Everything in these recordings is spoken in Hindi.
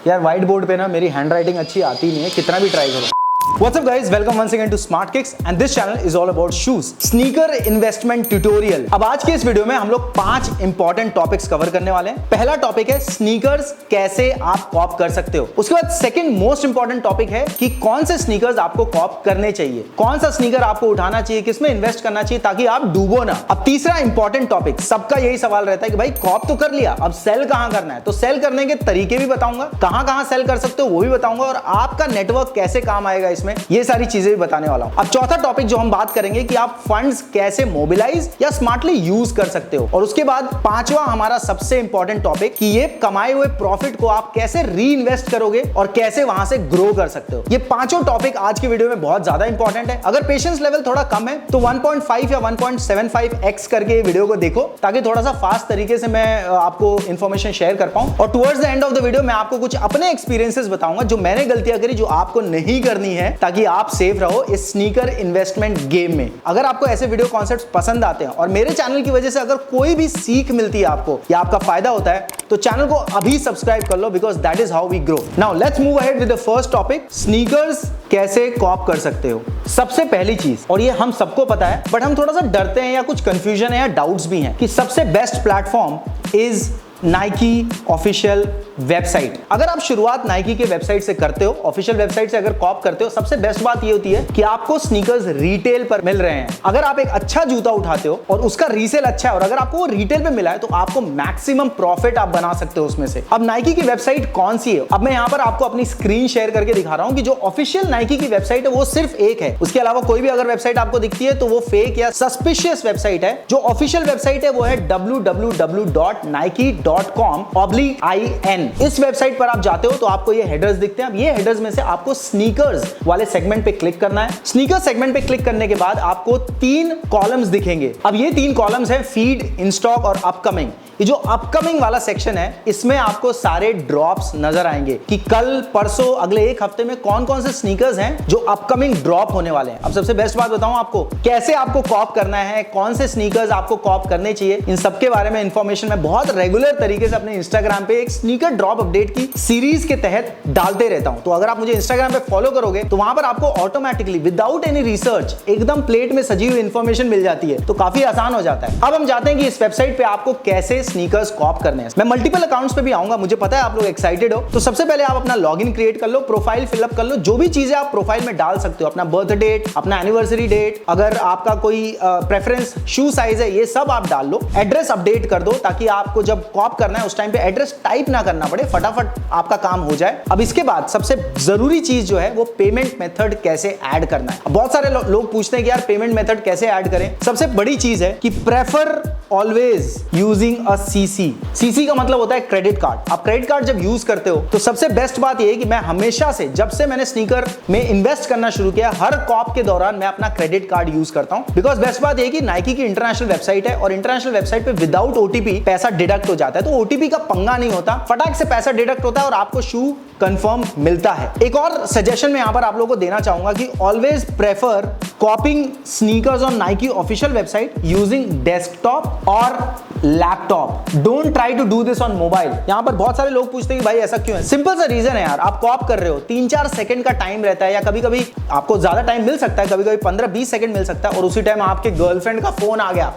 यार व्हाइट बोर्ड पे ना मेरी हैंड राइटिंग अच्छी आती नहीं है, कितना भी ट्राई करो। What's up guys, welcome once again to Smart Kicks and this channel is all about shoes. Sneaker investment tutorial। अब आज के इस वीडियो में हम लोग 5 इंपॉर्टेंट टॉपिक्स कवर करने वाले हैं। पहला टॉपिक है स्नीकर्स कैसे आप कॉप कर सकते हो। उसके बाद सेकंड मोस्ट इंपॉर्टेंट टॉपिक है कि कौन से स्नीकर्स आपको कॉप करने चाहिए, कौन सा स्नीकर आपको उठाना चाहिए, किसमें इन्वेस्ट करना चाहिए ताकि आप डूबो ना। अब तीसरा इंपॉर्टेंट टॉपिक, सबका यही सवाल रहता है कि भाई कॉप तो कर लिया, अब सेल कहां करना है। तो सेल करने के तरीके भी बताऊंगा, कहां सेल कर सकते हो वो भी बताऊंगा, और आपका नेटवर्क कैसे काम आएगा इसमें, ये सारी चीजें भी बताने वाला हूं। अब चौथा टॉपिक जो हम बात करेंगे कि आप फंड्स कैसे मोबिलाइज या स्मार्टली यूज कर सकते हो। और उसके बाद पांचवा हमारा सबसे इंपॉर्टेंट टॉपिक कि ये कमाए हुए प्रॉफिट को आप कैसे री इन्वेस्ट करोगे और कैसे वहां से ग्रो कर सकते हो। ये पांचों टॉपिक आज की वीडियो में बहुत ज्यादा इंपॉर्टेंट है। अगर पेशेंस लेवल थोड़ा कम है तो 1.5 या 1.75x करके वीडियो को देखो ताकि थोड़ा सा फास्ट तरीके से मैं आपको इंफॉर्मेशन शेयर कर पाऊं। और towards the end of the video मैं आपको कुछ अपने एक्सपीरियंसेस बताऊंगा जो मैंने गलतियां करी, जो आपको नहीं करनी है, ताकि आप सेफ रहो इस स्नीकर इन्वेस्टमेंट गेम में। अगर आपको ऐसे वीडियो कॉन्सेप्ट्स पसंद आते हैं और मेरे चैनल की वजह से अगर कोई भी सीख मिलती है आपको या आपका फायदा होता है तो चैनल को अभी सब्सक्राइब कर लो, because that is how we grow. Now let's move ahead with the first topic, sneakers कैसे कॉप कर सकते हो। सबसे पहली चीज, और ये हम सबको पता है बट हम थोड़ा सा डरते हैं या कुछ कंफ्यूजन है या डाउट्स भी हैं, कि सबसे best platform is Nike official website. अगर आप शुरुआत नाइकी के वेबसाइट से करते हो, ऑफिशियल वेबसाइट से अगर कॉप करते हो, सबसे बेस्ट बात ये होती है कि आपको स्नीकर्स रिटेल पर मिल रहे हैं। अगर आप एक अच्छा जूता उठाते हो और उसका रीसेल अच्छा है और अगर आपको वो रिटेल पे मिला है तो आपको मैक्सिमम प्रॉफिट आप बना सकते हो उसमें से। अब नाइकी की वेबसाइट कौन सी है, अब मैं यहां पर आपको अपनी स्क्रीन शेयर करके दिखा रहा हूं कि जो ऑफिशियल नाइकी की वेबसाइट है वो सिर्फ एक है। उसके अलावा कोई भी अगर वेबसाइट आपको दिखती है तो वो फेक या सस्पिशियस वेबसाइट है। जो ऑफिशियल वेबसाइट है वो है www.nike.com/in। इस वेबसाइट पर आप जाते हो तो आपको ये हेडर्स दिखते हैं। अब ये हेडर्स में से आपको स्नीकर्स वाले सेगमेंट पे क्लिक करना है। स्नीकर सेगमेंट पे क्लिक करने के बाद आपको 3 कॉलम्स दिखेंगे। अब ये 3 कॉलम्स हैं फीड, इन स्टॉक और अपकमिंग। ये जो अपकमिंग वाला सेक्शन है इसमें आपको सारे ड्रॉप्स नजर आएंगे कि कल, परसों, अगले एक हफ्ते में कौन कौन से स्नीकर्स हैं जो अपकमिंग ड्रॉप होने वाले हैं। अब सबसे बेस्ट बात बताऊं आपको, कैसे आपको कॉप करना है, कौन से स्नीकर्स आपको कॉप करने चाहिए, इन सब के बारे में इंफॉर्मेशन मैं बहुत रेगुलर तरीके से अपने इंस्टाग्राम पे एक स्नीकर ड्रॉप अपडेट की सीरीज के तहत डालते रहता हूं। तो अगर आप मुझे इंस्टाग्राम पे फॉलो करोगे तो वहां पर आपको ऑटोमेटिकली विदाउट एनी रिसर्च एकदम प्लेट में सजी हुई इंफॉर्मेशन मिल जाती है, तो काफी आसान हो जाता है। अब हम जाते हैं कि इस वेबसाइट पे आपको कैसे स्नीकर्स कॉप करने हैं। मैं मल्टीपल अकाउंट्स पे भी आऊंगा, मुझे पता है आप लोग एक्साइटेड हो। तो सबसे पहले आप अपना लॉगिन क्रिएट कर लो, प्रोफाइल फिलअप कर लो, जो भी चीजें आप प्रोफाइल में डाल सकते हो, अपना बर्थ डेट, अपना एनिवर्सरी डेट, अगर आपका कोई प्रेफरेंस शू साइज है, ये सब आप डाल लो। एड्रेस अपडेट कर दो ताकि आपको जब कॉप करना है उस टाइम पे एड्रेस टाइप ना करना पड़े, फटाफट आपका काम हो जाए। अब इसके बाद सबसे जरूरी चीज जो है वो पेमेंट मेथड कैसे ऐड करना है। बहुत सारे लोग पूछते हैं कि यार पेमेंट मेथड कैसे ऐड करें। सबसे बड़ी चीज है कि prefer always using a CC का मतलब होता है क्रेडिट कार्ड। आप क्रेडिट कार्ड जब यूज करते हो तो सबसे बेस्ट बात यह है कि मैं हमेशा से, जब से मैंने स्नीकर में इन्वेस्ट करना शुरू किया, हर कॉप के दौरान मैं अपना क्रेडिट कार्ड यूज करता हूं। बिकॉज बेस्ट बात यह है कि नाइकी की इंटरनेशनल वेबसाइट है और इंटरनेशनल वेबसाइट पे विदाउट ओटीपी पैसा डिडक्ट हो जाता है। तो ओटीपी का पंगा नहीं होता, फटाक से पैसा डिडक्ट होता है और आपको शू कंफर्म मिलता है। एक और सजेशन मैं यहां पर आप लोगों को देना चाहूंगा कि always prefer copping sneakers on Nike official website using desktop और laptop. Don't try to do this on mobile. यहां पर बहुत सारे लोग पूछते हैं कि भाई ऐसा क्यों है। सिंपल सा रीजन है यार, आप कॉप कर रहे हो, 3-4 सेकंड का टाइम रहता है या कभी कभी आपको ज्यादा टाइम मिल सकता है, कभी कभी 15-20 सेकंड मिल सकता है और उसी टाइम आपके गर्लफ्रेंड का फोन आ गया,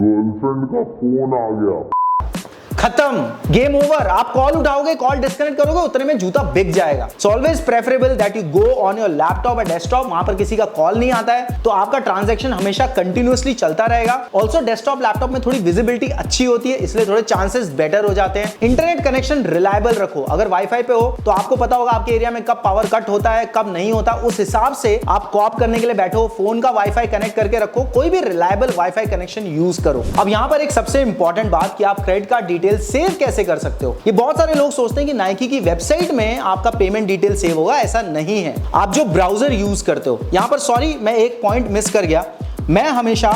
खत्म, गेम ओवर। आप कॉल उठाओगे, कॉल डिस्कनेक्ट करोगे, उतने में जूता बिक जाएगा। So always preferable that you go on your laptop और डेस्कटॉप, वहां पर किसी का कॉल नहीं आता है तो आपका ट्रांजैक्शन हमेशा कंटिन्यूअसली चलता रहेगा। ऑल्सो डेस्कटॉप लैपटॉप में थोड़ी विजिबिलिटी अच्छी होती है, इसलिए थोड़े चांसेस बेटर हो जाते हैं। इंटरनेट कनेक्शन रिलायबल रखो। अगर वाईफाई पे हो तो आपको पता होगा आपके एरिया में कब पावर कट होता है, कब नहीं होता, उस हिसाब से आप कॉप करने के लिए बैठो, फोन का वाईफाई कनेक्ट करके रखो, कोई भी रिलायबल वाईफाई कनेक्शन यूज करो। अब यहां पर एक सबसे इंपॉर्टेंट बात कि आप क्रेडिट कार्ड डिटेल सेव कैसे कर सकते हो। ये बहुत सारे लोग सोचते हैं कि नाइकी की वेबसाइट में आपका पेमेंट डिटेल सेव होगा, ऐसा नहीं है। आप जो ब्राउजर यूज करते हो, यहां पर सॉरी मैं एक पॉइंट मिस कर गया, मैं हमेशा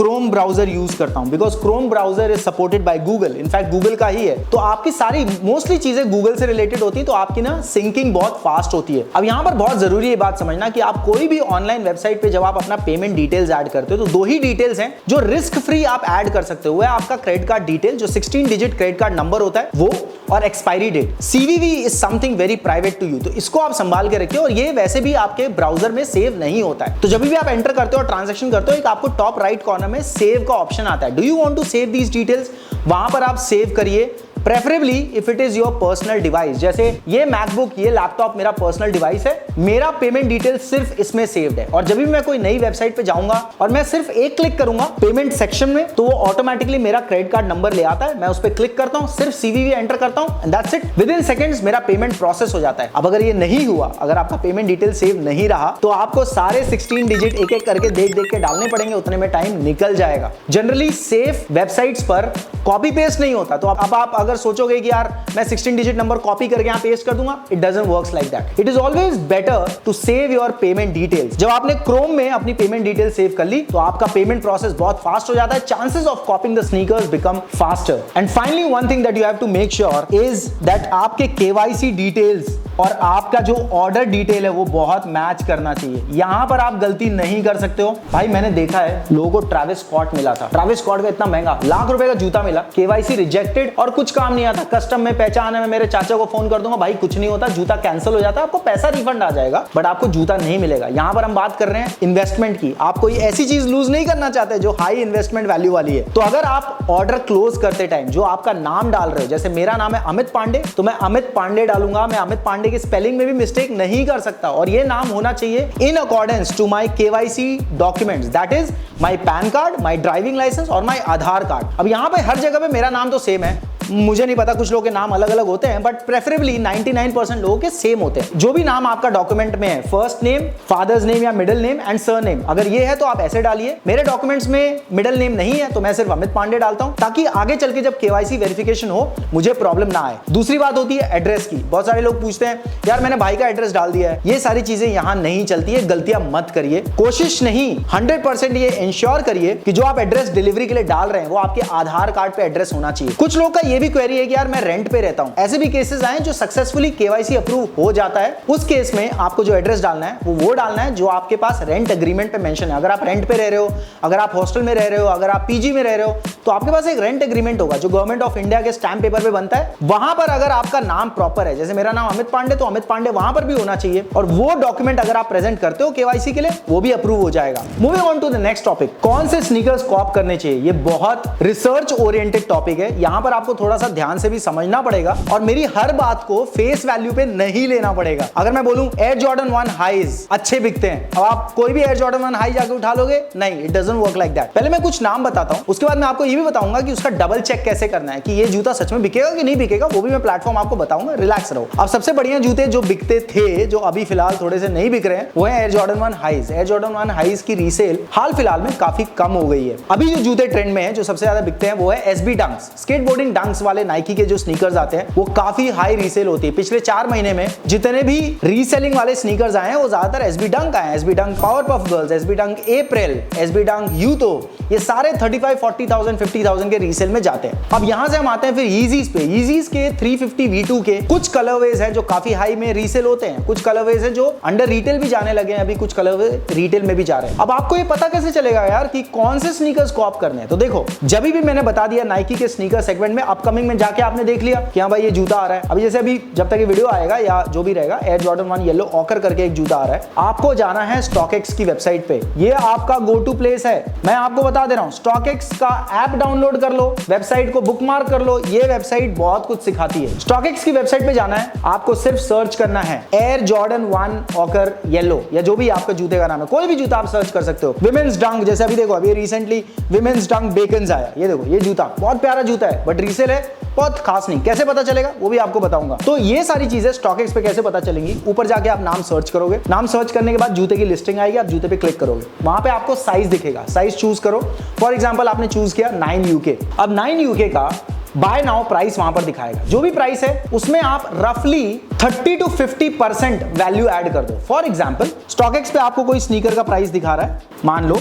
क्रोम ब्राउजर यूज करता हूं because Chrome browser is supported by Google, in fact Google का ही है, तो आपकी सारी मोस्टली चीजें गूगल से रिलेटेड होती है, तो आपकी ना सिंकिंग बहुत फास्ट होती है। अब यहां पर बहुत जरूरी है बात समझना कि आप कोई भी ऑनलाइन वेबसाइट पे जब आप अपना पेमेंट डिटेल्स ऐड करते हो तो दो ही डिटेल्स हैं जो रिस्क फ्री आप ऐड कर सकते हो, वो है आपका क्रेडिट कार्ड डिटेल जो 16 डिजिट क्रेडिट कार्ड नंबर होता है वो, और expiry date. CVV is something very private to you, तो इसको आप संभाल के रखिए, और ये वैसे भी आपके ब्राउजर में सेव नहीं होता है। तो जब भी आप एंटर करते हो और ट्रांजैक्शन करते हो, एक आपको टॉप राइट कॉर्नर में सेव का ऑप्शन आता है। Do you want to save these details, वहां पर आप सेव करिए, preferably if it is your personal device. जैसे ये मैकबुक, ये लैपटॉप मेरा पर्सनल डिवाइस है, मेरा पेमेंट डिटेल सिर्फ इसमें सेव्ड है, और जब भी मैं कोई नई वेबसाइट पे जाऊंगा और मैं सिर्फ एक क्लिक करूंगा पेमेंट सेक्शन में, तो वो ऑटोमेटिकली मेरा क्रेडिट कार्ड नंबर ले आता है, मैं उस पर क्लिक करता हूं, सिर्फ सीवीवी एंटर करता हूं and that's it, with in seconds मेरा पेमेंट प्रोसेस हो जाता है। अब अगर ये नहीं हुआ, अगर आपका पेमेंट डिटेल सेव नहीं रहा, तो आपको सारे 16 डिजिट एक एक करके देख देख के डालने पड़ेंगे, उतने में टाइम निकल जाएगा। जनरली सेफ वेबसाइट्स पर कॉपी पेस्ट नहीं होता, तो अब आप अगर सोचोगे कि यार मैं 16 डिजिट नंबर कॉपी करके यहां पेस्ट कर दूंगा, it doesn't works like that. It is always better to save your payment details. जब आपने क्रोम में अपनी पेमेंट डिटेल सेव कर ली, तो आपका पेमेंट प्रोसेस बहुत फास्ट हो जाता है, chances of copping the sneakers become faster. And finally one thing that you have to make sure is that आपके केवाईसी डिटेल्स और आपका जो ऑर्डर डिटेल है वो बहुत मैच करना चाहिए। यहां पर आप गलती नहीं कर सकते हो। भाई मैंने देखा है लोगों को ट्रैविस स्कॉट मिला था, ट्रैविस स्कॉट का इतना महंगा लाख रुपए का जूता मिला, केवाईसी रिजेक्टेड और कुछ काम नहीं आता, कस्टम में पहचान है, मैं मेरे चाचा को फोन कर दूंगा, भाई कुछ नहीं होता, जूता कैंसिल हो जाता है, आपको पैसा रिफंड आ जाएगा, बट आपको जूता नहीं मिलेगा। यहां पर हम बात कर रहे हैं इन्वेस्टमेंट की, आप कोई ऐसी चीज लूज नहीं करना चाहते जो हाई इन्वेस्टमेंट वैल्यू वाली है। तो अगर आप ऑर्डर क्लोज करते टाइम जो आपका नाम डाल रहे हो, जैसे मेरा नाम है अमित पांडे, तो मैं अमित पांडे डालूंगा, मैं अमित पांडे की स्पेलिंग में भी मिस्टेक नहीं कर सकता, और ये नाम होना चाहिए in accordance to my KYC documents, that is my PAN card, my driving licence और माई आधार कार्ड। अब यहां पे हर जगह पे मेरा नाम तो सेम है, मुझे नहीं पता कुछ लोगों के नाम अलग अलग होते हैं, बट प्रेफरेबली 99% लोगों के सेम होते हैं। जो भी नाम आपका डॉक्यूमेंट में है, फर्स्ट नेम, फादर्स नेम या middle name and sir name, अगर ये है तो आप ऐसे डालिए। मेरे डॉक्यूमेंट्स में मिडिल नेम नहीं है तो मैं सिर्फ अमित पांडे डालता हूं, ताकि आगे चल के जब केवाईसी वेरिफिकेशन हो मुझे प्रॉब्लम ना आए। दूसरी बात होती है एड्रेस की। बहुत सारे लोग पूछते हैं यार मैंने भाई का एड्रेस डाल दिया है, ये सारी चीजें यहां नहीं चलती है, गलतियां मत करिए। कोशिश नहीं 100% ये इंश्योर करिए कि जो आप एड्रेस डिलीवरी के लिए डाल रहे हैं वो आपके आधार कार्ड पे एड्रेस होना चाहिए। कुछ लोग का ये भी क्वेरी है कि यार मैं रेंट पे रहता हूं, ऐसे भी केसेस आए जो सक्सेसफुली केवाईसी अप्रूव हो जाता है। उस केस में आपको जो एड्रेस डालना है वो डालना है जो आपके पास रेंट एग्रीमेंट पे मेंशन है। अगर आप रेंट पे रह रहे हो, अगर आप हॉस्टल में रह रहे हो, अगर आप पीजी में रह रहे हो, तो आपके पास एक रेंट एग्रीमेंट होगा जो गवर्नमेंट ऑफ इंडिया के स्टैम्प पेपर पे बनता है। वहां पर अगर आपका नाम प्रॉपर है, जैसे मेरा नाम अमित पांडे, तो अमित पांडे वहां पर भी होना चाहिए, और वो डॉक्यूमेंट अगर आप प्रेजेंट करते हो केवाईसी के लिए वो भी अप्रूव हो जाएगा। Moving on to the next topic, कौन से स्नीकर्स कॉप करने चाहिए। ये बहुत रिसर्च ओरिएंटेड टॉपिक है, यहां पर आपको थोड़ा सा ध्यान से भी समझना पड़ेगा, और मेरी हर बात को फेस वैल्यू पे नहीं लेना पड़ेगा। अगर मैं बोलूं एयर जॉर्डन 1 हाइज अच्छे बिकते हैं, अब आप कोई भी एयर जॉर्डन 1 हाई जाके उठा लोगे, नहीं, it doesn't work like that. पहले मैं कुछ नाम बताता हूं, उसके बाद मैं आपको ये भी बताऊंगा कि उसका डबल चेक कैसे करना है कि ये जूता सच में बिकेगा कि नहीं बिकेगा, वो भी मैं प्लेटफॉर्म आपको बताऊंगा, रिलैक्स रहो। अब सबसे बढ़िया जूते जो बिकते थे, जो अभी फिलहाल थोड़े से नहीं बिक रहे हैं, वो है Air Jordan 1 highs. Air Jordan 1 highs की रीसेल हाल फिलहाल में काफी कम हो गई है। अभी जो जूते ट्रेंड में है, जो सबसे ज्यादा बिकते हैं, वो है एसबी डंक्स। स्केटबोर्डिंग डंक्स वाले नाइकी के जो स्नीकर्स आते हैं वो काफी हाई रीसेल होती है। पिछले 4 महीने में जितने भी रीसेलिंग वाले स्नीकर्स आए हैं वो ज्यादातर एसबी डंक आए हैं। एसबी डंक पावर पफ गर्ल्स, एसबी डंक अप्रैल, एसबी डंक यूतो, ये सारे 35-40,000 50,000 के रीसेल में जाते हैं। अब यहां से हम आते हैं फिर Yeezys पे। Yeezys के 350 V2 के कुछ कलरवेज हैं जो काफी हाई में रीसेल होते हैं, कुछ कलरवेज हैं जो अंडर रिटेल भी जाने लगे हैं, अभी कुछ कलरवेज रिटेल में भी जा रहे हैं। अब आपको ये पता कैसे चलेगा यार कि कौन से स्नीकर्स कॉप करने हैं? तो देखो, जब भी मैंने बता दिया नाइकी के स्नीकर सेगमेंट में, अपकमिंग में जाके आपने देख लिया कि हां भाई ये जूता आ रहा है। अभी जैसे अभी जब तक ये वीडियो आएगा या जो भी रहेगा, एयर जॉर्डन 1 येलो ऑकर करके एक जूता आ रहा है, आपको जाना है StockX की वेबसाइट पे। ये आपका गो टू प्लेस है, मैं आपको बता दे रहा हूं। StockX का ऐप डाउनलोड कर लो, वेबसाइट को बुकमार्क कर लो, ये वेबसाइट बहुत कुछ सिखाती है। StockX की वेबसाइट पे जाना है, आपको सिर्फ सर्च करना है एयर जॉर्डन 1 ऑकर येलो, या जो भी आपका जूते का नाम है, कोई भी जूता आप सर्च कर सकते हो। विमेंस डंक, जैसे अभी देखो, अभी रिसेंटली विमेंस डंक बेकन्स आया, ये देखो, ये जूता बहुत प्यारा जूता है, बट रीसेल है, बहुत खास नहीं। कैसे पता चलेगा वो भी आपको बताऊंगा। तो ये सारी चीजें StockX पे कैसे पता चलेंगी, ऊपर जाके आप नाम सर्च करोगे, नाम सर्च करने के बाद जूते की लिस्टिंग आएगी, आप जूते पे क्लिक करोगे, वहां पे आपको साइज दिखेगा, साइज चूज करो। फॉर एग्जांपल आपने चूज किया 9 UK, अब 9 UK का बाय नाउ प्राइस वहां पर दिखाएगा, जो भी प्राइस है उसमें आप रफली 30 to 50% वैल्यू ऐड कर दो। फॉर एग्जांपल StockX पे आपको कोई स्नीकर का प्राइस दिखा रहा है, मान लो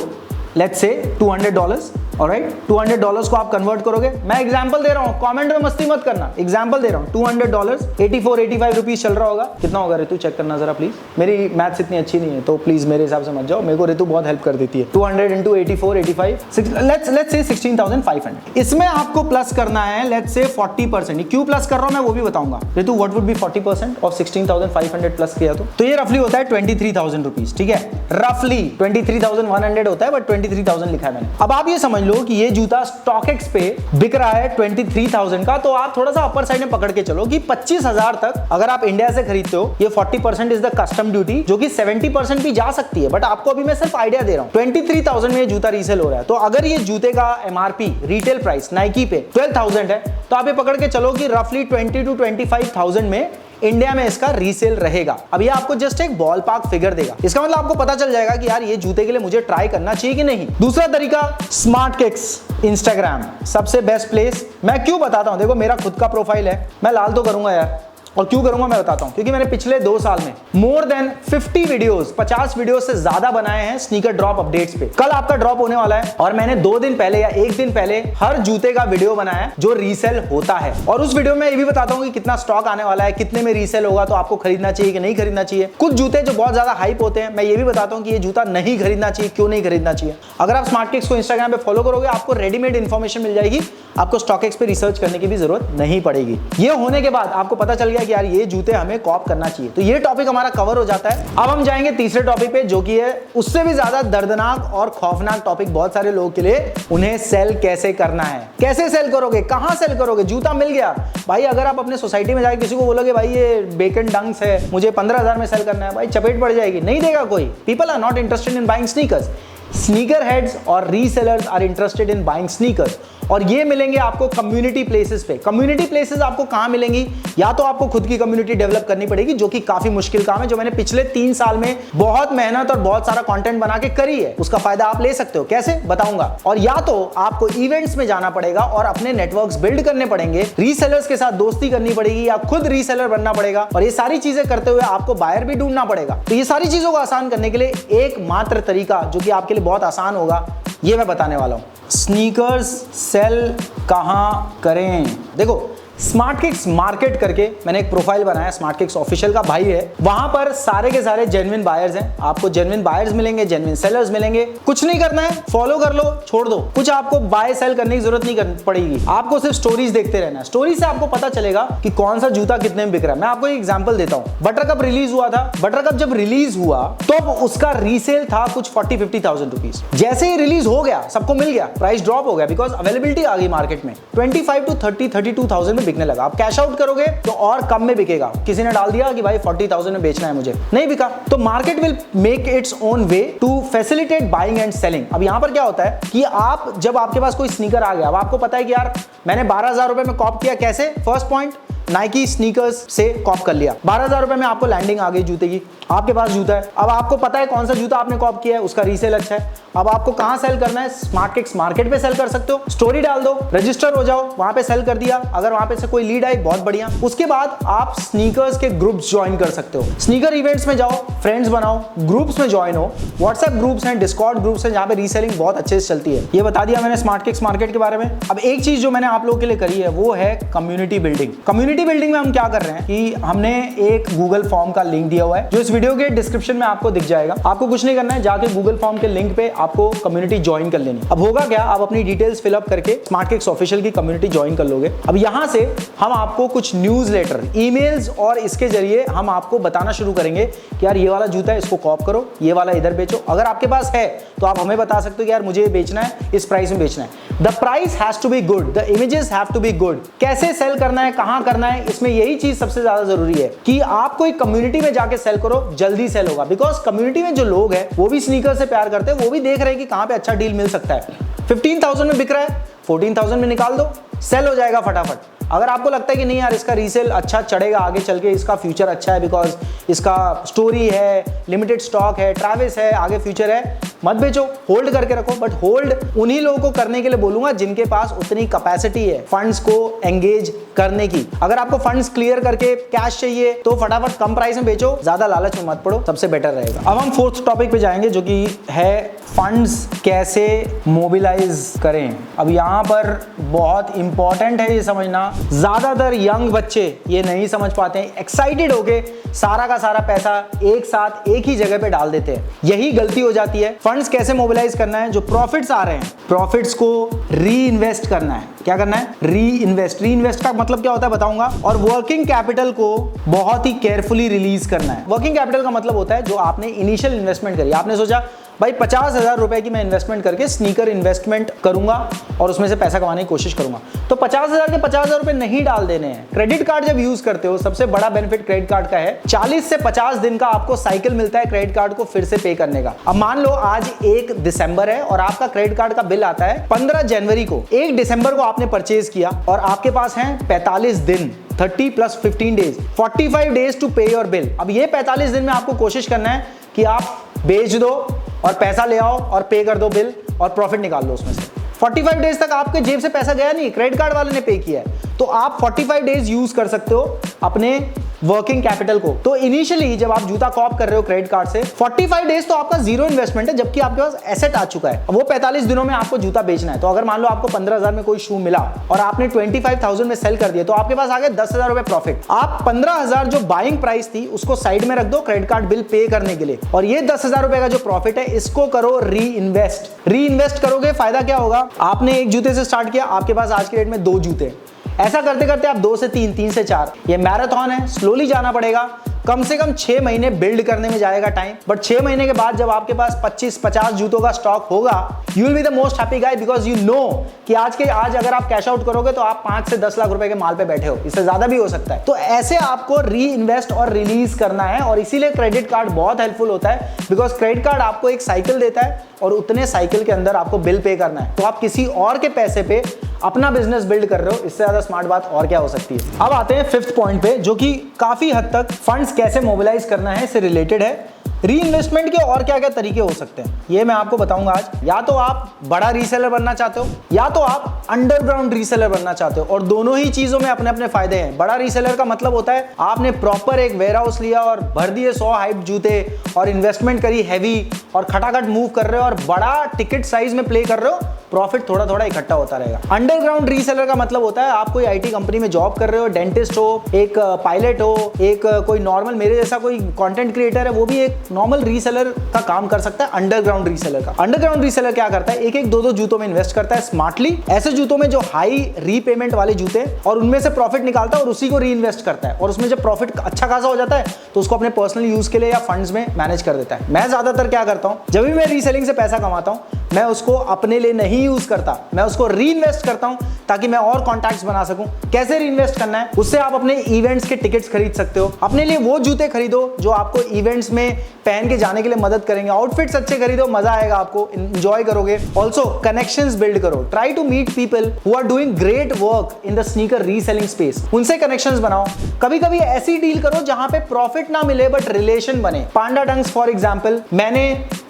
लेट्स से $200, ऑलराइट। $200 को आप कन्वर्ट करोगे, मैं एग्जांपल दे रहा हूं, कमेंट में मस्ती मत करना, एग्जांपल दे रहा हूं। $200 84-85 रुपीस चल रहा होगा, कितना होगा ऋतु चेक करना जरा प्लीज, मेरी मैथ्स इतनी अच्छी नहीं है तो प्लीज मेरे हिसाब से मत जाओ, मेरे को ऋतु बहुत हेल्प कर देती है। 200 into 84-85 लेट्स से 16,500। इसमें आपको प्लस करना है लेट्स से 40%। क्यों प्लस कर रहा हूं मैं वो भी बताऊंगा। Ritu what would be 40% of 16,500 plus किया तो ये रफली होता है 23,000 रुपीज, ठीक है, रफली 23,100 होता है, बट 23,000 लिखा है मैंने। अब आप ये समझ लो कि ये जूता StockX पे बिक रहा है 23,000 का, तो आप थोड़ा सा अपर साइड में पकड़ के चलो कि 25,000 तक अगर आप इंडिया से खरीदते हो, ये 40% इज द कस्टम ड्यूटी, जो कि 70% भी जा सकती है, बट आपको अभी मैं सिर्फ आइडिया दे रहा हूं। 23,000 में ये जूता रीसेल हो रहा है, तो अगर ये जूते का MRP रिटेल प्राइस नाइकी पे 12,000 है, तो आप ये पकड़ के चलो कि रफली 20 to 25,000 में इंडिया में इसका रीसेल रहेगा। अब ये आपको जस्ट एक बॉल पार्क फिगर देगा, इसका मतलब आपको पता चल जाएगा कि यार ये जूते के लिए मुझे ट्राई करना चाहिए कि नहीं। दूसरा तरीका SmartKicks इंस्टाग्राम, सबसे बेस्ट प्लेस। मैं क्यों बताता हूं, देखो मेरा खुद का प्रोफाइल है, मैं लाल तो करूंगा यार, और क्यों करूंगा मैं बताता हूं, क्योंकि मैंने पिछले 2 साल में मोर देन 50 वीडियोस, 50 वीडियोस से ज्यादा बनाए हैं स्नीकर ड्रॉप अपडेट्स पे। कल आपका ड्रॉप होने वाला है, और मैंने 2 दिन पहले या 1 दिन पहले हर जूते का वीडियो बनाया है जो रीसेल होता है, और उस वीडियो में ये भी बताता हूं कि कितना स्टॉक आने वाला है, कितने में रीसेल होगा, तो आपको खरीदना चाहिए कि नहीं खरीदना चाहिए। कुछ जूते जो बहुत ज्यादा हाइप होते हैं, मैं ये भी बताता हूं कि ये जूता नहीं खरीदना चाहिए, क्यों नहीं खरीदना चाहिए। अगर आप SmartKicks को इंस्टाग्राम पे फॉलो करोगे, आपको रेडीमेड इंफॉर्मेशन मिल जाएगी, आपको StockX पे रिसर्च करने की भी जरूरत नहीं पड़ेगी। ये होने के बाद आपको पता चल गया कि यार ये जूते हमें कॉप करना चाहिए, तो ये टॉपिक हमारा कवर हो जाता है। अब हम जाएंगे तीसरे टॉपिक पे, जो कि है उससे भी ज्यादा दर्दनाक और खौफनाक टॉपिक बहुत सारे लोगों के लिए, उन्हें सेल कैसे करना है। कैसे सेल करोगे, कहां सेल करोगे। जूता मिल गया भाई, अगर आप अपने सोसाइटी में जाके किसी को बोलोगे भाई ये बेकन डंक्स है, मुझे 15,000 में सेल करना है, भाई चपेट पड़ जाएगी, नहीं देगा कोई। People are not interested in buying sneakers. Sneaker heads और resellers are interested in buying sneakers, और ये मिलेंगे आपको कम्युनिटी प्लेसेस पे। कम्युनिटी प्लेसेस आपको कहां मिलेंगी, या तो आपको खुद की कम्युनिटी डेवलप करनी पड़ेगी, जो कि काफी मुश्किल काम है, जो मैंने पिछले 3 साल में बहुत मेहनत और बहुत सारा कंटेंट बना के करी है। उसका फायदा आप ले सकते हो, कैसे बताऊंगा। और या तो आपको इवेंट्स में जाना पड़ेगा और अपने नेटवर्क्स बिल्ड करने पड़ेंगे, रीसेलर्स के साथ दोस्ती करनी पड़ेगी, या खुद रीसेलर बनना पड़ेगा, और ये सारी चीजें करते हुए आपको बायर भी ढूंढना पड़ेगा। तो ये सारी चीजों को आसान करने के लिए एकमात्र तरीका, जो कि आपके लिए बहुत आसान होगा, ये मैं बताने वाला हूं। स्नीकर्स सेल कहां करें। देखो SmartKicks मार्केट करके मैंने एक प्रोफाइल बनाया, SmartKicks ऑफिशियल का भाई है, वहां पर सारे के सारे जेन्युइन बायर्स हैं। आपको जेन्युइन बायर्स मिलेंगे, जेन्युइन सेलर्स मिलेंगे। कुछ नहीं करना है, फॉलो कर लो, छोड़ दो, कुछ आपको बाय सेल करने की जरूरत नहीं पड़ेगी। आपको सिर्फ स्टोरीज देखते रहना है। स्टोरी से आपको पता चलेगा कि कौन सा जूता कितने में बिक रहा है। मैं आपको एक एग्जांपल देता हूं। बटरकप रिलीज हुआ था, बटरकप जब रिलीज हुआ तो उसका रीसेल था कुछ 40-50,000 रुपीज। जैसे ही रिलीज हो गया, सबको मिल गया, प्राइस ड्रॉप हो गया, बिकॉज अवेलेबिलिटी आ गई मार्केट में। 25 to 32,000 में बिकने लगा। आप कैश आउट करोगे तो और कम में बिकेगा। किसी ने डाल दिया कि भाई 40,000 में बेचना है मुझे, नहीं बिका, तो market will make its own way to facilitate buying and selling. अब यहां पर क्या होता है कि आप जब आपके पास कोई स्नीकर आ गया, अब आपको पता है कि यार मैंने 12,000 रुपए में कॉप किया, कैसे। फर्स्ट पॉइंट, नाइकी स्नीकर्स से कॉप कर लिया, 12,000 रुपए में आपको लैंडिंग आ गई जूते की, आपके पास जूता है। अब आपको पता है कौन सा जूता आपने कॉप किया है, उसका रीसेल अच्छा है। अब आपको कहां सेल करना है, SmartKicks मार्केट पे सेल कर सकते हो। स्टोरी डाल दो, रजिस्टर हो जाओ, वहां पे सेल कर दिया। अगर वहां पे से कोई लीड आई, बहुत बढ़िया। उसके बाद आप स्नीकर्स के ग्रुप्स ज्वाइन कर सकते हो। स्नीकर इवेंट्स में जाओ, फ्रेंड्स बनाओ, ग्रुप्स में ज्वाइन हो। व्हाट्सएप ग्रुप्स हैं, डिस्कॉर्ड ग्रुप्स हैं, जहां पे रीसेलिंग बहुत अच्छे से चलती है। ये बता दिया मैंने SmartKicks मार्केट के बारे में। अब एक चीज जो मैंने आप लोगों के लिए करी है, वो है कम्युनिटी बिल्डिंग। कम्युनिटी बिल्डिंग में हम क्या कर रहे हैं कि हमने एक गूगल फॉर्म का लिंक दिया हुआ है, जो इस वीडियो के डिस्क्रिप्शन में आपको दिख जाएगा। आपको कुछ नहीं करना है, जाके गूगल फॉर्म के लिंक पे आपको कम्युनिटी ज्वाइन कर लेनी। अब होगा क्या, आप अपनी डिटेल्स फिलअप करके SmartKicks ऑफिशियल की कम्युनिटी ज्वाइन कर लोगे। अब यहां से हम आपको कुछ न्यूज़लेटर, ईमेल्स और इसके जरिए हम आपको बताना शुरू करेंगे कि यार ये वाला जूता है, इसको कॉप करो, ये वाला इधर बेचो। अगर आपके पास है तो आप हमें बता सकते हो कि यार मुझे ये बेचना है, इस प्राइस में बेचना है। The price has to be good, the images have to be good. कैसे सेल करना है, कहां करना है, इसमें यही चीज सबसे ज्यादा जरूरी है कि आप कोई कम्युनिटी में जाके सेल करो, जल्दी सेल होगा। बिकॉज कम्युनिटी में जो लोग हैं वो भी स्नीकर से प्यार करते हैं, वो भी देख रहे हैं कि कहां पे अच्छा डील मिल सकता है। 15,000 में बिक रहा है, 14,000 में निकाल दो, सेल हो जाएगा फटाफट। अगर आपको लगता है कि नहीं यार इसका रीसेल अच्छा चढ़ेगा आगे चल के, इसका फ्यूचर अच्छा है, बिकॉज इसका स्टोरी है, लिमिटेड स्टॉक है, ट्रैविस है, आगे फ्यूचर है, मत बेचो, होल्ड करके रखो, बट होल्ड उन्हीं लोगों को करने के लिए बोलूंगा जिनके पास उतनी कैपेसिटी है फंड्स को एंगेज करने की। अगर आपको फंड्स क्लियर करके कैश चाहिए तो फटाफट कम प्राइस में बेचो, ज्यादा लालच में मत पड़ो, सबसे बेटर रहेगा। अब हम फोर्थ टॉपिक पे जाएंगे जो कि है फंड्स कैसे मोबिलाइज करें। अब यहां पर बहुत इंपॉर्टेंट है ये समझना, ज्यादातर यंग बच्चे ये नहीं समझ पाते हैं, एक्साइटेड होके सारा का सारा पैसा एक साथ एक ही जगह पे डाल देते हैं, यही गलती हो जाती है। फंड्स कैसे मोबिलाइज करना है, जो प्रॉफिट्स आ रहे हैं प्रॉफिट्स को री इन्वेस्ट करना है। क्या करना है? री इन्वेस्ट का मतलब क्या होता है बताऊंगा। और वर्किंग कैपिटल को बहुत ही केयरफुली रिलीज करना है। वर्किंग कैपिटल का मतलब होता है जो आपने इनिशियल इन्वेस्टमेंट करी, आपने सोचा भाई 50,000 रुपए की मैं इन्वेस्टमेंट करके स्नीकर इन्वेस्टमेंट करूंगा और उसमें से पैसा कमाने की कोशिश करूंगा, तो 50,000 के 50,000 रुपए नहीं डाल देने हैं। क्रेडिट कार्ड जब यूज करते हो, सबसे बड़ा बेनिफिट क्रेडिट कार्ड का है 40 से 50 दिन का आपको साइकिल मिलता है क्रेडिट कार्ड को फिर से पे करने का। अब मान लो आज 1 दिसंबर है और आपका क्रेडिट कार्ड का बिल आता है 15 जनवरी को। 1 दिसंबर को आपने परचेज किया और आपके पास है 45 दिन, 30 + 15 डेज, 45 डेज टू पे योर बिल। अब ये 45 दिन में आपको कोशिश करना है कि आप बेच दो और पैसा ले आओ और पे कर दो बिल और प्रॉफिट निकाल लो उसमें से। 45 डेज तक आपके जेब से पैसा गया नहीं, क्रेडिट कार्ड वाले ने पे किया है, तो आप 45 डेज यूज कर सकते हो अपने वर्किंग कैपिटल को। तो इनिशियली जब आप जूता कॉप कर रहे हो क्रेडिट कार्ड से, 45 डेज तो आपका जीरो इन्वेस्टमेंट है, जबकि आपके पास एसेट आ चुका है। वो 45 दिनों में आपको जूता बेचना है। तो अगर मान लो आपको 15,000 में कोई शू मिला और आपने 25,000 में सेल कर दिया, तो आपके पास आ गए 10,000 रुपए प्रॉफिट। आप 15,000 जो बाइंग प्राइस थी उसको साइड में रख दो क्रेडिट कार्ड बिल पे करने के लिए, और ये 10,000 रुपए का जो प्रॉफिट है इसको करो री इन्वेस्ट करोगे। फायदा क्या होगा? आपने एक जूते से स्टार्ट किया, आपके पास आज के डेट में 2 जूते, ऐसा करते करते आप 2 से 3, 3 से 4, ये मैराथन है, स्लोली जाना पड़ेगा। कम से कम 6 महीने बिल्ड करने में जाएगा टाइम, बट 6 महीने के बाद जब आपके पास 25-50 जूतों का स्टॉक होगा, you will be the most happy guy, because you know कि आज अगर आप कैश आउट करोगे तो आप 5 से 10 लाख रुपए के माल पे बैठे हो, इससे ज्यादा भी हो सकता है। तो ऐसे आपको री इन्वेस्ट और रिलीज करना है, और इसीलिए क्रेडिट कार्ड बहुत हेल्पफुल होता है, बिकॉज क्रेडिट कार्ड आपको एक साइकिल देता है और उतने साइकिल के अंदर आपको बिल पे करना है। तो आप किसी और के पैसे पे अपना बिजनेस बिल्ड कर रहे हो, इससे ज्यादा स्मार्ट बात और क्या हो सकती है। अब आते हैं 5th पॉइंट पे, जो कि काफी हद तक फंड्स कैसे मोबिलाइज करना है से रिलेटेड है। री इन्वेस्टमेंट के और क्या क्या तरीके हो सकते हैं ये मैं आपको बताऊंगा आज। या तो आप बड़ा रीसेलर बनना चाहते हो, या तो आप अंडरग्राउंड रीसेलर बनना चाहते हो, और दोनों ही चीजों में अपने अपने फायदे हैं। बड़ा रीसेलर का मतलब होता है आपने प्रॉपर एक वेयरहाउस लिया और भर दिए 100 हाइप जूते और इन्वेस्टमेंट करी हैवी और खटाखट मूव कर रहे हो और बड़ा टिकट साइज में प्ले कर रहे हो, प्रॉफिट थोड़ा थोड़ा इकट्ठा होता रहेगा। अंडरग्राउंड रीसेलर का मतलब होता है आप कोई आईटी कंपनी में जॉब कर रहे हो, डेंटिस्ट हो, एक पायलट हो, एक कोई नॉर्मल मेरे जैसा कोई कंटेंट क्रिएटर है, वो भी एक नॉर्मल रीसेलर का काम कर सकता है। अंडरग्राउंड रीसेलर का अंडरग्राउंड रीसेलर क्या करता है? 1-1, 2-2 जूतों में इन्वेस्ट करता है स्मार्टली, ऐसे जूतों में जो हाई रीपेमेंट वाले जूते, और उनमें से प्रॉफिट निकालता है और उसी को री इन्वेस्ट करता है, और उसमें जब प्रॉफिट अच्छा खासा हो जाता है तो उसको अपने पर्सनल यूज के लिए या फंड्स में मैनेज कर देता है। मैं ज्यादातर क्या करता हूं, जब भी मैं रीसेलिंग से पैसा कमाता हूं, मैं उसको अपने लिए नहीं यूज करता, मैं उसको री इन्वेस्ट करता हूं ताकि मैं और कॉन्टैक्ट्स बना सकूं। कैसे री इन्वेस्ट करना है? उससे आप अपने इवेंट्स के टिकट्स खरीद सकते हो, अपने लिए वो जूते खरीदो जो आपको इवेंट्स में पहन के जाने के लिए मदद करेंगे, आउटफिट्स अच्छे खरीदो, मजा आएगा, आपको एंजॉय करोगे। ऑल्सो कनेक्शंस बिल्ड करो, try to meet people who are doing great work in the sneaker reselling space, उनसे कनेक्शंस बनाओ। कभी कभी ऐसी डील करो जहां पे प्रॉफिट ना मिले बट रिलेशन बने। पांडा डंक्स फॉर एग्जांपल मैंने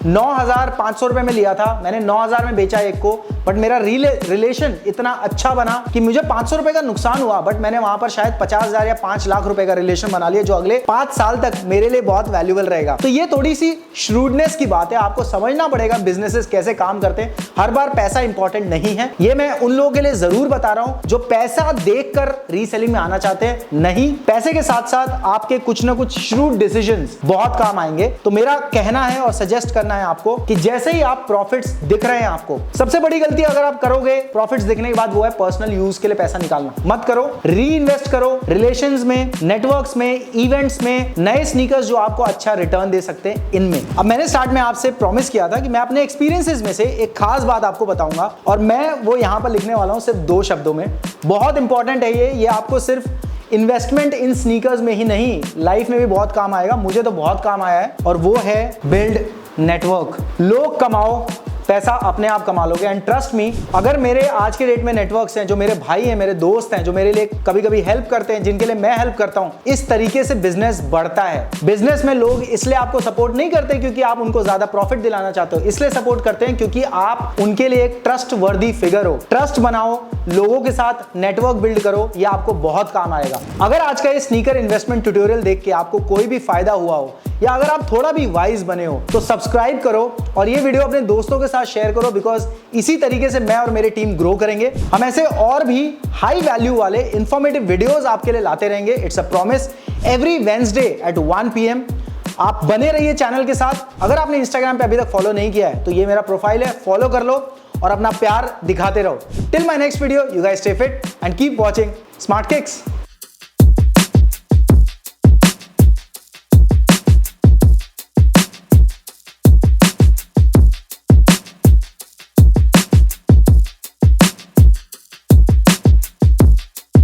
9,500 रुपए में लिया था, मैंने 9,000 में बेचा एक को, बट मेरा रिलेशन इतना अच्छा बना कि मुझे 500 रुपए का नुकसान हुआ, बट मैंने वहां पर शायद 50,000 या 5 लाख रुपए का रिलेशन बना लिया, जो अगले 5 साल तक मेरे लिए बहुत वैल्यूएबल रहेगा। तो ये थोड़ी सी श्रूडनेस की बात है, आपको समझना पड़ेगा बिजनेसेस कैसे काम करते हैं। हर बार पैसा इंपॉर्टेंट नहीं है, ये मैं उन लोगों के लिए जरूर बता रहा हूं जो पैसा देखकर रीसेलिंग में आना चाहते हैं। नहीं, पैसे के साथ साथ आपके कुछ ना कुछ श्रूड डिसीजंस बहुत काम आएंगे। तो मेरा कहना है और सजेस्ट करना है आपको कि जैसे ही आप प्रॉफिट्स दिख रहे हैं आपको, सबसे बड़ी गलती अगर आप करोगे प्रॉफिट्स दिखने के बाद, वो है पर्सनल यूज के लिए पैसा निकालना। मत करो, री इन्वेस्ट करो रिलेशंस में, नेटवर्क्स में, इवेंट्स में, नए स्नीकर्स जो आपको अच्छा रिटर्न दे सकते हैं इनमें। अब मैंने स्टार्ट में आपसे प्रॉमिस किया था कि मैं अपने एक्सपीरियंसेस में से एक खास बात आपको बताऊंगा, और मैं वो यहां पर लिखने वाला हूं सिर्फ 2 शब्दों में। बहुत इंपॉर्टेंट है ये आपको सिर्फ इन्वेस्टमेंट इन स्नीकर्स में ही नहीं, लाइफ में भी बहुत काम आएगा। मुझे तो बहुत काम आया है, और वो है बिल्ड नेटवर्क। लोग कमाओ, पैसा अपने आप कमा लोगे। एंड ट्रस्ट मी, अगर मेरे आज के डेट में नेटवर्क्स हैं, जो मेरे भाई हैं, मेरे दोस्त हैं, जो मेरे लिए कभी कभी हेल्प करते हैं, जिनके लिए मैं हेल्प करता हूं, इस तरीके से बिजनेस बढ़ता है। बिजनेस में लोग इसलिए आपको सपोर्ट नहीं करते क्योंकि आप उनको ज्यादा प्रॉफिट दिलाना चाहते हो, इसलिए सपोर्ट करते हैं क्योंकि आप उनके लिए एक ट्रस्ट वर्दी फिगर हो। ट्रस्ट बनाओ, लोगों के साथ नेटवर्क बिल्ड करो, ये आपको बहुत काम आएगा। अगर आज का ये स्नीकर इन्वेस्टमेंट ट्यूटोरियल देख के आपको कोई भी फायदा हुआ हो या अगर आप थोड़ा भी वाइज बने हो तो सब्सक्राइब करो और ये वीडियो अपने दोस्तों के साथ शेयर करो, बिकॉज इसी तरीके से मैं और मेरी टीम ग्रो करेंगे। हम ऐसे और भी हाई वैल्यू वाले इंफॉर्मेटिव वीडियोस आपके लिए लाते रहेंगे। It's a promise, every Wednesday at 1 PM। आप बने रहिए चैनल के साथ। अगर आपने इंस्टाग्राम पे अभी तक फॉलो नहीं किया है तो ये मेरा प्रोफाइल है, फॉलो कर लो और अपना प्यार दिखाते रहो। Till my next video, you guys stay fit and keep watching smart kicks.